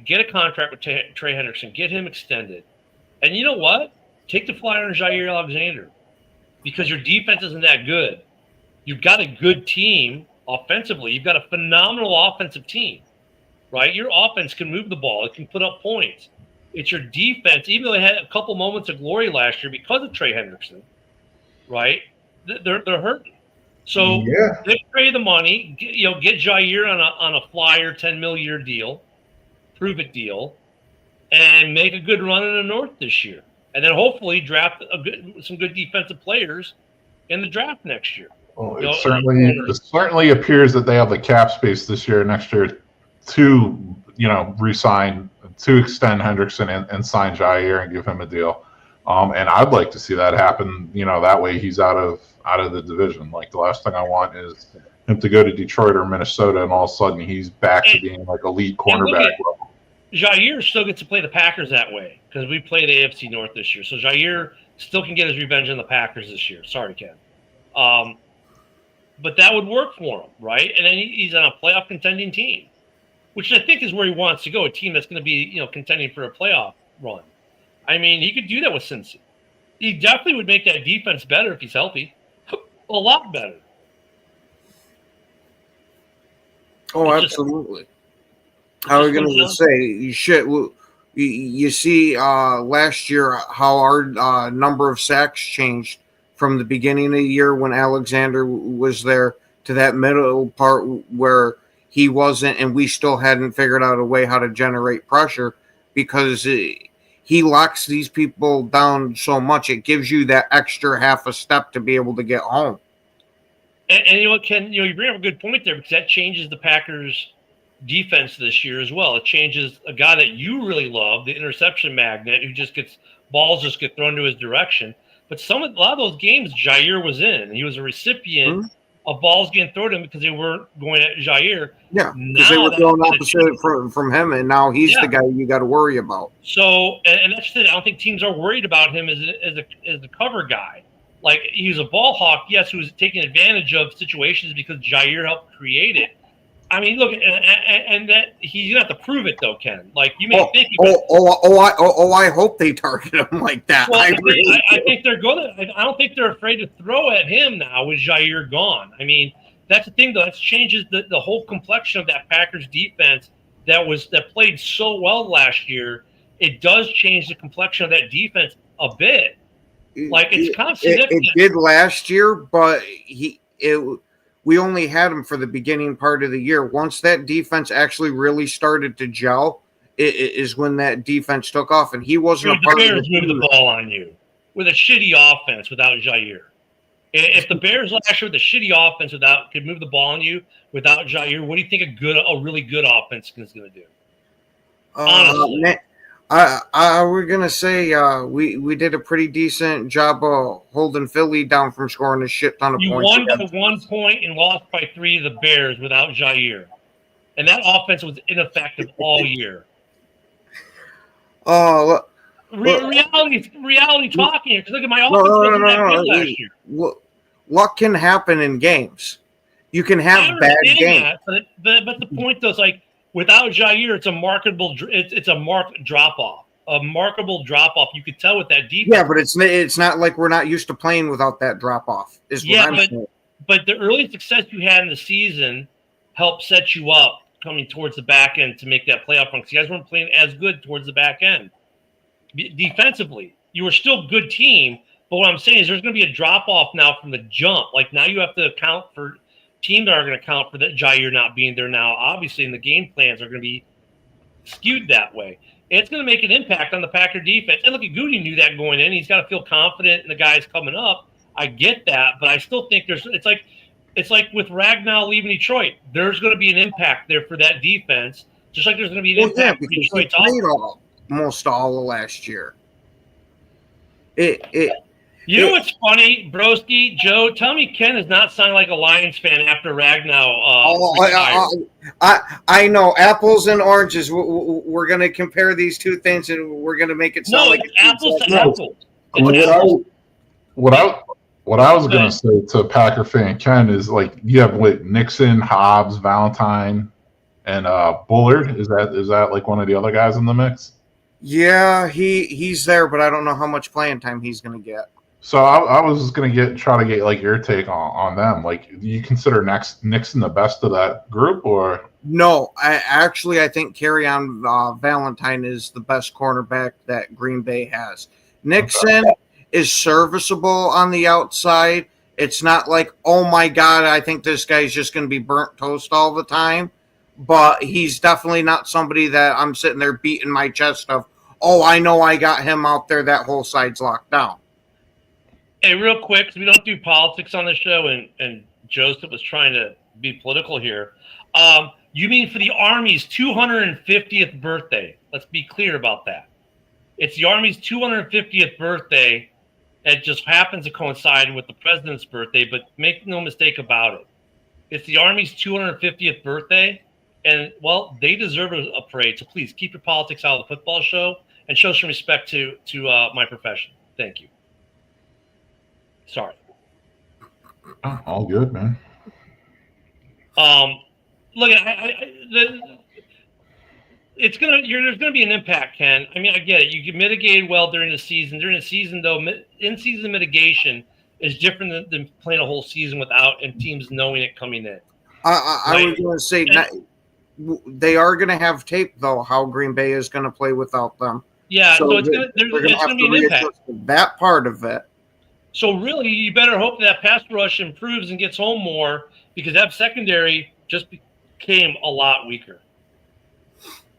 D: get a contract with Trey Hendrickson, get him extended, and you know what? Take the flyer on Jair Alexander because your defense isn't that good. You've got a good team offensively. You've got a phenomenal offensive team, right? Your offense can move the ball. It can put up points. It's your defense, even though they had a couple moments of glory last year because of Trey Hendrickson, right? They're hurting. So give Trey the money, get Jair on a flyer $10 million year deal, prove it deal, and make a good run in the North this year, and then hopefully draft some good defensive players in the draft next year.
E: Well, it certainly appears that they have the cap space this year, next year, to re-sign, to extend Hendrickson and sign Jair and give him a deal. And I'd like to see that happen. That way he's out of the division. Like the last thing I want is him to go to Detroit or Minnesota, and all of a sudden he's back to being like elite cornerback level.
D: Jair still gets to play the Packers that way because we played AFC North this year. So Jair still can get his revenge on the Packers this year. Sorry, Ken. But that would work for him, right? And then he's on a playoff contending team, which I think is where he wants to go, a team that's going to be, contending for a playoff run. I mean, he could do that with Cincy. He definitely would make that defense better if he's healthy. A lot better.
A: Oh, absolutely. How are we going to say shit? You see, last year how our number of sacks changed from the beginning of the year when Alexander was there to that middle part where he wasn't, and we still hadn't figured out a way how to generate pressure because he locks these people down so much. It gives you that extra half a step to be able to get home.
D: And you know what, Ken? You bring up a good point there because that changes the Packers' defense this year as well. It changes a guy that you really love, the interception magnet, who just gets balls just get thrown to his direction. But a lot of those games Jair was in, he was a recipient of balls getting thrown to him because they weren't going at Jair.
A: Yeah, because they were going opposite from him, and now he's the guy you got to worry about.
D: So, and that's it. I don't think teams are worried about him as a cover guy. Like, he's a ball hawk, yes, who's taking advantage of situations because Jair helped create it. I mean, look, and that he's gonna have to prove it though, Ken. Like, you may think.
A: I hope they target him like that.
D: Well, I think they're gonna. I don't think they're afraid to throw at him now with Jair gone. I mean, that's the thing though. That changes the whole complexion of that Packers defense that played so well last year. It does change the complexion of that defense a bit. Like, it's kind of significant.
A: It did last year, but we only had him for the beginning part of the year. Once that defense actually really started to gel, it is when that defense took off, and he wasn't a part
D: the
A: of
D: Bears moved the ball on you with a shitty offense without Jair. If the Bears last year with a shitty offense could move the ball on you without Jair, what do you think a really good offense is going to do? Honestly.
A: We're gonna say we did a pretty decent job of holding Philly down from scoring a shit ton of points.
D: You won by 1 point and lost by 3 to the Bears without Jair, and that offense was ineffective all year. Reality talking here. Because look at my offense wasn't that good last year.
A: What can happen in games? You can have bad games.
D: But the point though is, like, without Jair, it's a marked drop off. A markable drop off. You could tell with that defense.
A: Yeah, but it's not like we're not used to playing without that drop off.
D: But the early success you had in the season helped set you up coming towards the back end to make that playoff run. Because you guys weren't playing as good towards the back end. Defensively, you were still a good team. But what I'm saying is there's going to be a drop off now from the jump. Like, now you have to account for teams that are going to account for that Jair not being there now. Obviously, and the game plans are going to be skewed that way. It's going to make an impact on the Packer defense. And look, at Goody knew that going in. He's got to feel confident in the guys coming up. I get that, but I still think it's like with Ragnow leaving Detroit. There's going to be an impact there for that defense, just like there's going to be an impact for Detroit's offense.
A: Almost all of last year.
D: You know what's funny, Broski, Joe? Tell me Ken is not sounding like a Lions fan after Ragnow retired.
A: I know. Apples and oranges. We're going to compare these two things, and we're going to make it sound like
D: apples to apples.
E: What I was going to say to Packer fan Ken is, like, you have Nixon, Hobbs, Valentine, and Bullard. Is that like one of the other guys in the mix?
A: Yeah, he's there, but I don't know how much playing time he's going to get.
E: So I was going to try to get like your take on them. Like, do you consider Nixon the best of that group, or?
A: No, I think Kerryon Valentine is the best cornerback that Green Bay has. Nixon is serviceable on the outside. It's not like, oh my God, I think this guy's just going to be burnt toast all the time. But he's definitely not somebody that I'm sitting there beating my chest of, oh, I know I got him out there. That whole side's locked down.
D: Hey, real quick, because we don't do politics on the show, and Joseph was trying to be political here. You mean for the Army's 250th birthday? Let's be clear about that. It's the Army's 250th birthday. It just happens to coincide with the president's birthday, but make no mistake about it. It's the Army's 250th birthday, and, well, they deserve a parade. So please keep your politics out of the football show and show some respect to my profession. Thank you. Sorry.
E: All good, man.
D: Look, there's gonna be an impact, Ken. I mean, I get it. You can mitigate well during the season. During the season, though, in-season mitigation is different than playing a whole season without and teams knowing it coming in.
A: I was going to say they are going to have tape, though, how Green Bay is going to play without them.
D: Yeah, so it's going to be an impact.
A: That part of it.
D: So really, you better hope that pass rush improves and gets home more, because that secondary just became a lot weaker.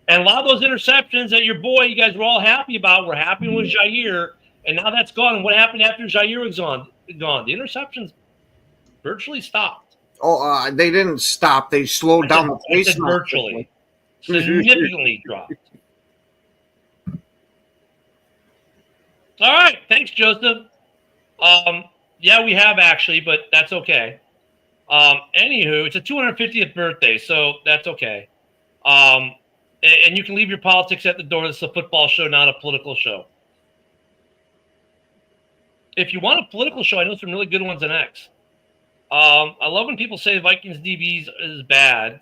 D: And a lot of those interceptions that you guys were all happy about, were happening with Jair, and now that's gone. And what happened after Jair was gone? The interceptions virtually stopped.
A: They didn't stop. They slowed down the
D: I
A: pace.
D: said virtually. Significantly dropped. All right. Thanks, Joseph. Yeah, we have actually, but that's okay. Anywho, it's a 250th birthday, so that's okay. And you can leave your politics at the door. This is a football show, not a political show. If you want a political show, I know some really good ones in X. I love when people say Vikings DBs is bad.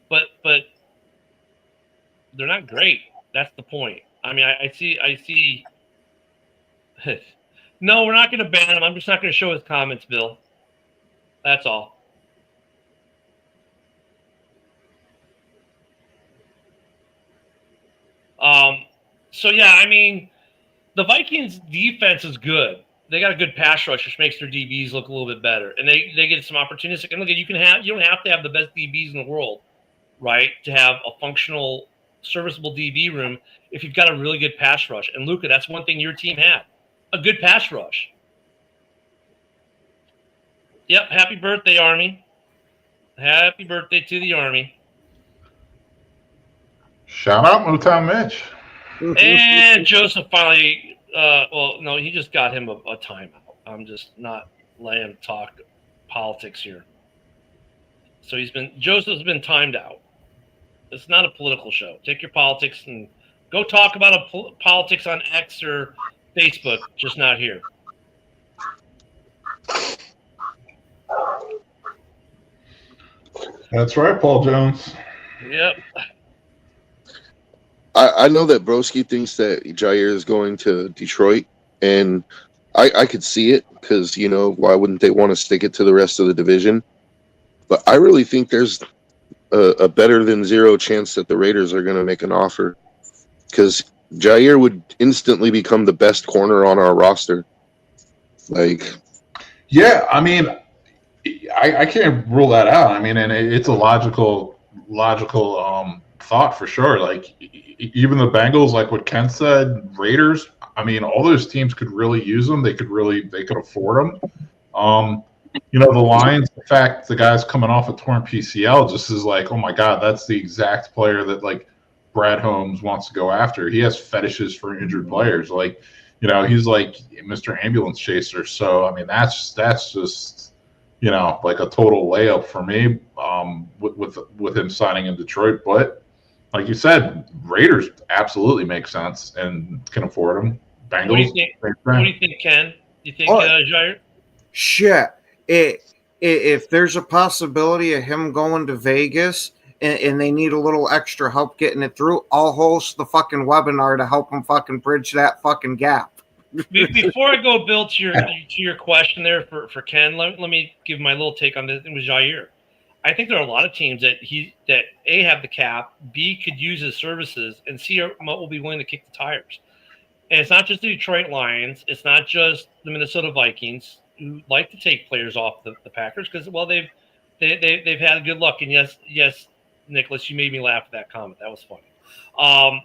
D: But they're not great. That's the point. I mean, I see. No, we're not going to ban him. I'm just not going to show his comments, Bill. That's all. So yeah, I mean, the Vikings defense is good. They got a good pass rush, which makes their DBs look a little bit better, and they get some opportunistic. And look, you don't have to have the best DBs in the world, right, to have a functional, serviceable DB room if you've got a really good pass rush. And Luka, that's one thing your team had, a good pass rush. Yep, happy birthday, Army. Happy birthday to the Army.
E: Shout out Motown Mitch.
D: And Joseph finally, well, no, he just got him a timeout. I'm just not letting him talk politics here. So Joseph's been timed out. It's not a political show. Take your politics and go talk about politics on X or Facebook, just not here.
E: That's right, Paul Jones.
D: Yep.
F: I know that Broski thinks that Jair is going to Detroit, and I could see it because, you know, why wouldn't they want to stick it to the rest of the division? But I really think there's a better than zero chance that the Raiders are going to make an offer because Jair would instantly become the best corner on our roster.
E: Yeah, I mean, I can't rule that out. I mean, and it's a logical thought for sure. Like, even the Bengals, like what Ken said, Raiders, I mean, all those teams could really use them. They could afford them. You know, the Lions, the fact the guy's coming off a torn PCL just is like, oh my God, that's the exact player that like Brad Holmes wants to go after. He has fetishes for injured players. Like, you know, he's like Mr. Ambulance Chaser. So, I mean, that's just, you know, like a total layup for me with him signing in Detroit. But like you said, Raiders absolutely make sense and can afford him. Bengals.
D: What do you think, Ken? Do you think Jair?
A: Shit. If there's a possibility of him going to Vegas and they need a little extra help getting it through, I'll host the fucking webinar to help him fucking bridge that fucking gap.
D: Before I go, Bill, to your question there for Ken, let me give my little take on this. It was Jair. I think there are a lot of teams that A, have the cap, B, could use his services, and C, will be willing to kick the tires. And it's not just the Detroit Lions. It's not just the Minnesota Vikings who like to take players off the Packers because, well, they've had good luck. And yes, Nicholas, you made me laugh at that comment. That was funny.
A: I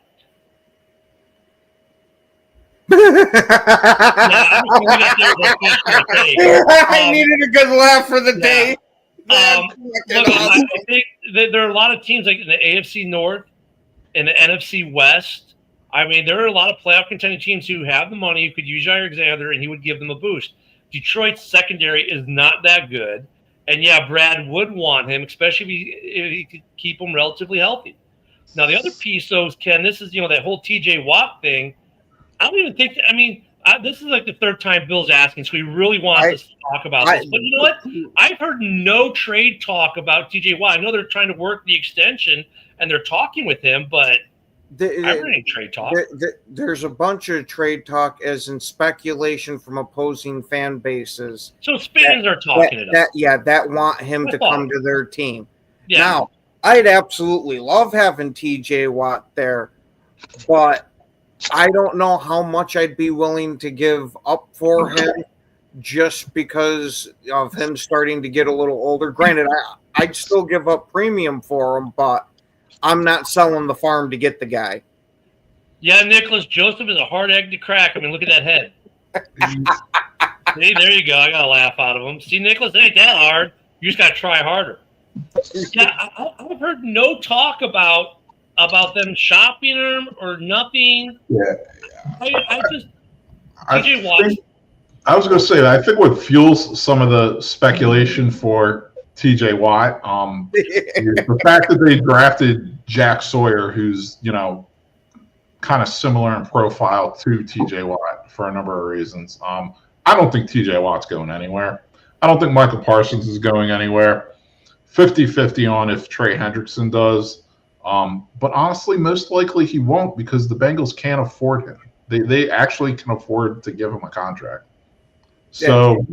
A: needed a good laugh for the day.
D: Look, I think that there are a lot of teams like in the AFC North and the NFC West. I mean, there are a lot of playoff contending teams who have the money, who could use Jair Alexander, and he would give them a boost. Detroit's secondary is not that good. And, yeah, Brad would want him, especially if he could keep him relatively healthy. Now, the other piece, though, is, Ken, this is, you know, that whole T.J. Watt thing. I don't even think – I mean, this is like the third time Bill's asking, so he really wants us to talk about this. But you know what? I've heard no trade talk about T.J. Watt. I know they're trying to work the extension, and they're talking with him, but – I've heard any trade talk.
A: There's a bunch of trade talk as in speculation from opposing fan bases.
D: So fans are talking it up.
A: That want him to come to their team.
D: Yeah.
A: Now, I'd absolutely love having TJ Watt there, but I don't know how much I'd be willing to give up for him just because of him starting to get a little older. Granted, I'd still give up premium for him, but I'm not selling the farm to get the guy.
D: Yeah, Nicholas, Joseph is a hard egg to crack. I mean, look at that head. See, there you go. I got a laugh out of him. See, Nicholas, it ain't that hard. You just got to try harder. Yeah, I've heard no talk about them shopping him or nothing.
E: Yeah.
D: I just TJ Watt.
E: I was going to say that I think what fuels some of the speculation for TJ Watt is the fact that they drafted Jack Sawyer, who's, kind of similar in profile to TJ Watt for a number of reasons. I don't think TJ Watt's going anywhere. I don't think Michael Parsons is going anywhere. 50-50 on if Trey Hendrickson does. But honestly, most likely he won't because the Bengals can't afford him. They actually can afford to give him a contract. So,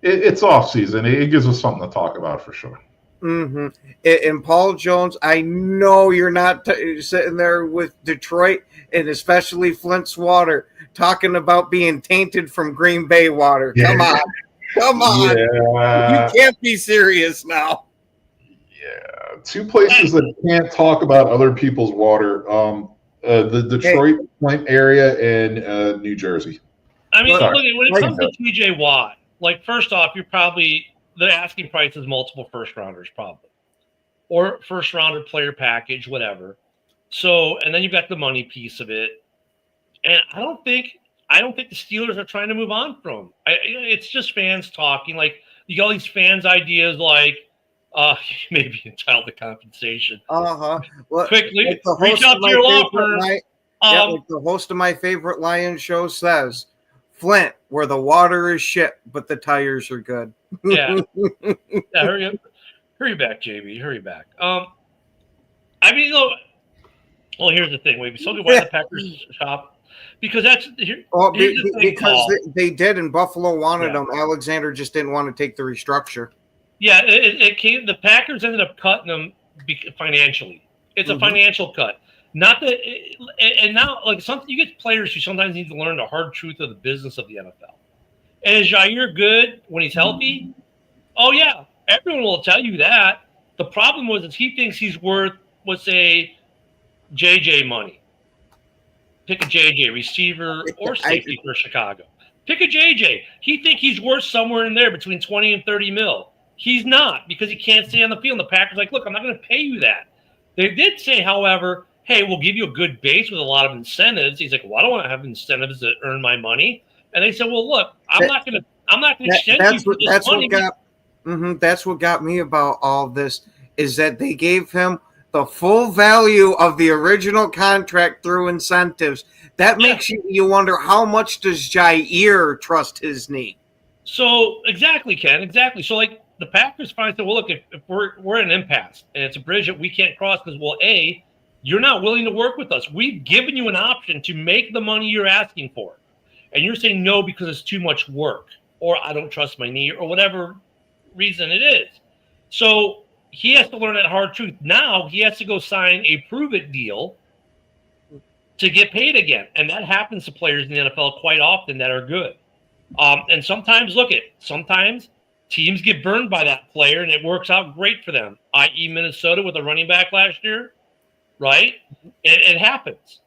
E: it's off season. It gives us something to talk about for sure.
A: Mm-hmm. And Paul Jones, I know you're not sitting there with Detroit and especially Flint's water talking about being tainted from Green Bay water.
E: Yeah.
A: Come on.
E: Yeah.
A: You can't be serious now.
E: Yeah. Two places that can't talk about other people's water. The Detroit Flint area and New Jersey.
D: I mean, look, when it comes to TJ Watt, like, first off, you're probably the asking price is multiple first rounders, probably, or first rounder player package, whatever. So, and then you've got the money piece of it, and I don't think the Steelers are trying to move on from him. It's just fans talking. Like, you got all these fans' ideas, like, maybe entitled to compensation.
A: Well,
D: quickly reach out to your law firm.
A: Like the host of my favorite Lions show says, Flint, where the water is shit, but the tires are good.
D: Yeah. Hurry back, JB. Hurry back. I mean, well, here's the thing. Wait, so why the Packers shop? Because that's
A: because they did, and Buffalo wanted them. Alexander just didn't want to take the restructure.
D: Yeah, it came. The Packers ended up cutting them financially. It's a financial cut. Not that, and now, like, you get players who sometimes need to learn the hard truth of the business of the NFL. And is Jair good when he's healthy? Oh, yeah. Everyone will tell you that. The problem is he thinks he's worth, let's say, JJ money. Pick a JJ, receiver or safety for Chicago. Pick a JJ. He thinks he's worth somewhere in there between 20 and 30 mil. He's not, because he can't stay on the field. And the Packers are like, look, I'm not going to pay you that. They did say, however, hey, we'll give you a good base with a lot of incentives. He's like, well, I don't want to have incentives that earn my money. And they said, well, look, I'm not going to extend you for this money.
A: That's what got me about all this, is that they gave him the full value of the original contract through incentives. That makes you wonder, how much does Jair trust his knee?
D: So exactly, Ken, exactly. So, like, the Packers finally said, well, look, if we're at an impasse and it's a bridge that we can't cross because, well, A, you're not willing to work with us. We've given you an option to make the money you're asking for. And you're saying no because it's too much work, or I don't trust my knee, or whatever reason it is. So he has to learn that hard truth. Now he has to go sign a prove-it deal to get paid again. And that happens to players in the NFL quite often that are good. And sometimes teams get burned by that player, and it works out great for them, i.e. Minnesota with a running back last year, right? It happens.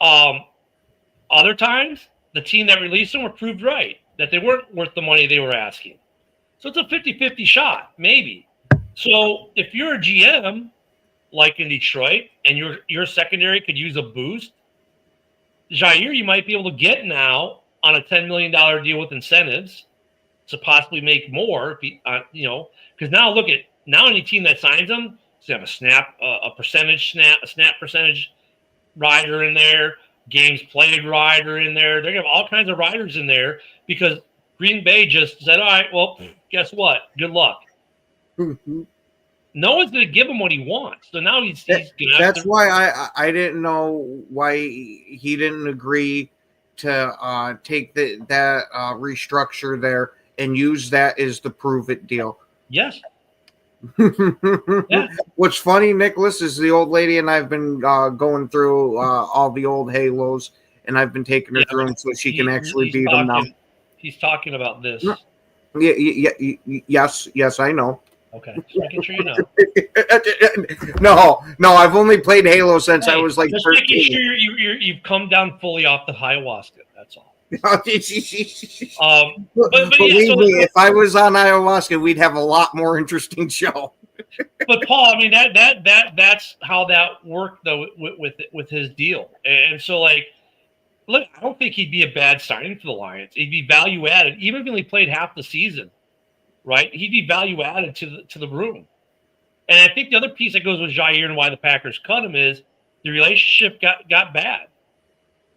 D: Other times, the team that released them were proved right, that they weren't worth the money they were asking. So it's a 50-50 shot, maybe. So if you're a GM, like in Detroit, and your secondary could use a boost, Jair, you might be able to get now on a $10 million deal with incentives to possibly make more, because now any team that signs them is going to have a snap percentage rider in there, games played rider in there. They're going to have all kinds of riders in there because Green Bay just said, all right, well, guess what? Good luck. No one's going to give him what he wants. So now he's
A: that's why I didn't know why he didn't agree to take that restructure there and use that as the prove it deal.
D: Yes.
A: What's funny, Nicholas, is the old lady and I've been going through all the old Halos, and I've been taking her through them so she can actually beat them now.
D: He's talking about this.
A: Yes, I know.
D: Okay, just making sure you know.
A: No, I've only played Halo since I was like
D: just
A: 13.
D: making sure you've come down fully off the ayahuasca. That's all. But
A: Believe
D: yeah,
A: me, if I was on ayahuasca, we'd have a lot more interesting show.
D: but Paul, I mean that's how that worked though with his deal, and so like, look, I don't think he'd be a bad signing for the Lions. He'd be value added, even if he played half the season, right? He'd be value added to the room. And I think the other piece that goes with Jair and why the Packers cut him is the relationship got bad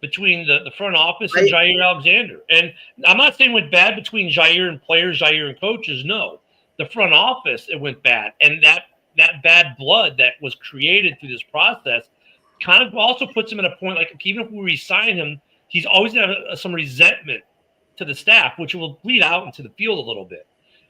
D: between the front office and Jair Alexander. And I'm not saying it went bad between Jair and players, Jair and coaches. No, the front office, it went bad. And that bad blood that was created through this process kind of also puts him at a point, like even if we re-sign him, he's always going to have some resentment to the staff, which will bleed out into the field a little bit.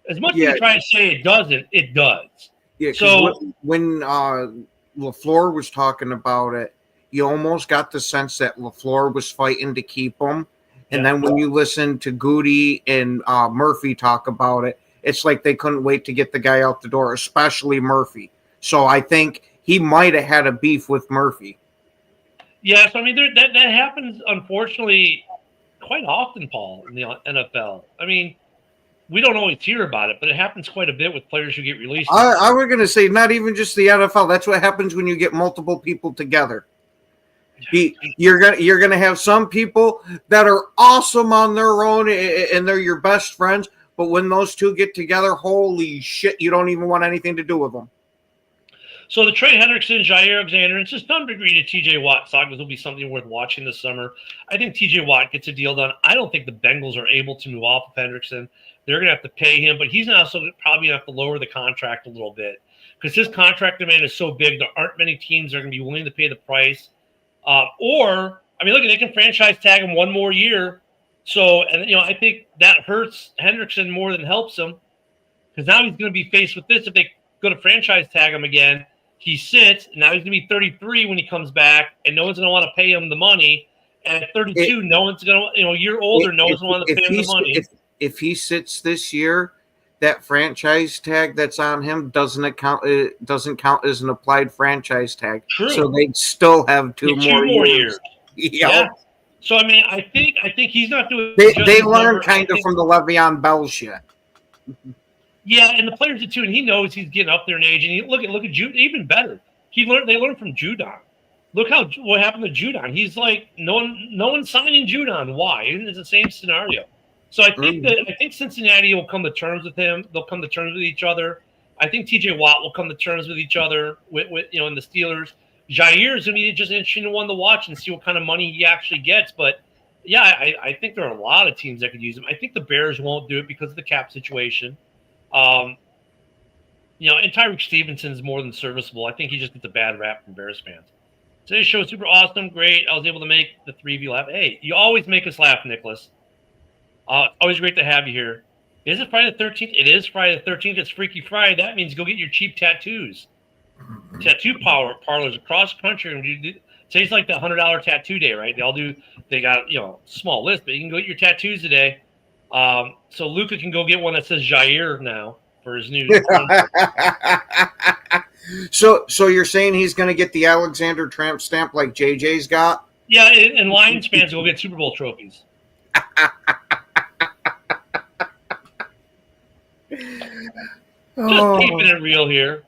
D: As much as you try to say it doesn't, it does.
A: Yeah, so when LaFleur was talking about it, you almost got the sense that LaFleur was fighting to keep him. And then when you listen to Goody and Murphy talk about it, it's like they couldn't wait to get the guy out the door, especially Murphy. So I think he might have had a beef with Murphy.
D: Yes, I mean, that happens, unfortunately, quite often, Paul, in the NFL. I mean, we don't always hear about it, but it happens quite a bit with players who get released.
A: I was going to say, not even just the NFL. That's what happens when you get multiple people together. You're gonna have some people that are awesome on their own and they're your best friends, but when those two get together, holy shit, you don't even want anything to do with them.
D: So the Trey Hendrickson, Jair Alexander, and to some degree to TJ Watt sagas will be something worth watching this summer. I think TJ Watt gets a deal done. I don't think the Bengals are able to move off of Hendrickson. They're going to have to pay him, but he's also probably going to have to lower the contract a little bit because his contract demand is so big. There aren't many teams that are going to be willing to pay the price. Or, I mean, look, they can franchise tag him one more year. So, and, I think that hurts Hendrickson more than helps him because now he's going to be faced with this. If they go to franchise tag him again, he sits. Now he's going to be 33 when he comes back, and no one's going to want to pay him the money. And at 32, no one's going to, a year older, no one's going to want to pay him the money.
A: If he sits this year, that franchise tag that's on him doesn't count as an applied franchise tag.
D: True.
A: So they'd still have two more years.
D: Yeah. So I mean, I think he's not doing.
A: They learned kind of from the Le'Veon Bell shit.
D: Yeah, and the players did too, and he knows he's getting up there in age. And look at Jude, even better. They learned from Judon. Look what happened to Judon. He's like no one's signing Judon. Why? It's the same scenario. So I think Cincinnati will come to terms with him. They'll come to terms with each other. I think TJ Watt will come to terms with each other with in the Steelers. Jair is going to be just interesting one to watch and see what kind of money he actually gets. But yeah, I think there are a lot of teams that could use him. I think the Bears won't do it because of the cap situation. And Tyreek Stevenson is more than serviceable. I think he just gets a bad rap from Bears fans. Today's show was super awesome, great. I was able to make the three of you laugh. Hey, you always make us laugh, Nicholas. Always great to have you here. Is it Friday the 13th? It is Friday the 13th. It's Freaky Friday. That means go get your cheap tattoos. Tattoo parlors across the country. Today's like the $100 tattoo day, right? They got small list, but you can go get your tattoos today. So Luca can go get one that says Jair now for his new.
A: So you're saying he's going to get the Alexander Tramp stamp like JJ's got?
D: Yeah, and Lions fans will get Super Bowl trophies. Just keeping it real here.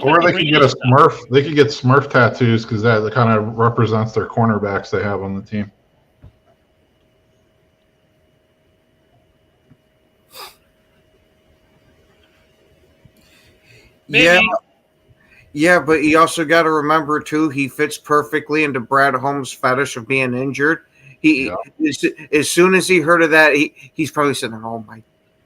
E: Or they could get a Smurf. They could get Smurf tattoos because that kind of represents their cornerbacks they have on the team.
D: Maybe.
A: Yeah, but you also got to remember too, he fits perfectly into Brad Holmes' fetish of being injured. As soon as he heard of that, he's probably saying, "Oh my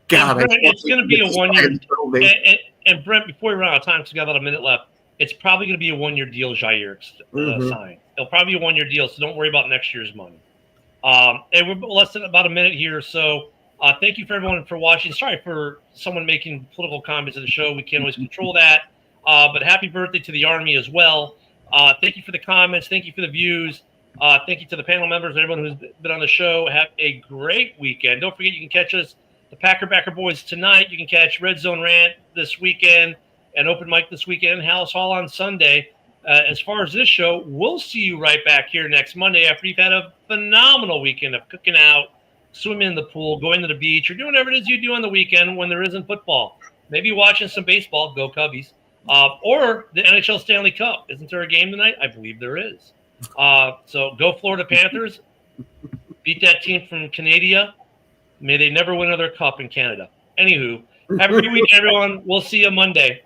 A: God!"
D: It's going to be a 1 year. And Brent, before we run out of time, because we got about a minute left, it's probably going to be a 1 year deal. Jair signed. It'll probably be a 1 year deal, so don't worry about next year's money. And we're less than about a minute here, so thank you for everyone for watching. Sorry for someone making political comments in the show. We can't always control that. But happy birthday to the Army as well. Thank you for the comments. Thank you for the views. Thank you to the panel members, everyone who's been on the show. Have a great weekend. Don't forget, you can catch us, the Packer Backer Boys, tonight. You can catch Red Zone Rant this weekend and Open Mic this weekend, House Hall on Sunday. As far as this show, we'll see you right back here next Monday after you've had a phenomenal weekend of cooking out swimming in the pool, going to the beach, or doing whatever it is you do on the weekend when there isn't football. Maybe watching some baseball. Go Cubbies. Or the NHL Stanley Cup. Isn't there a game tonight? I believe there is. So go Florida Panthers. Beat that team from Canada. May they never win another cup in Canada. Anywho, have a great week, everyone. We'll see you Monday.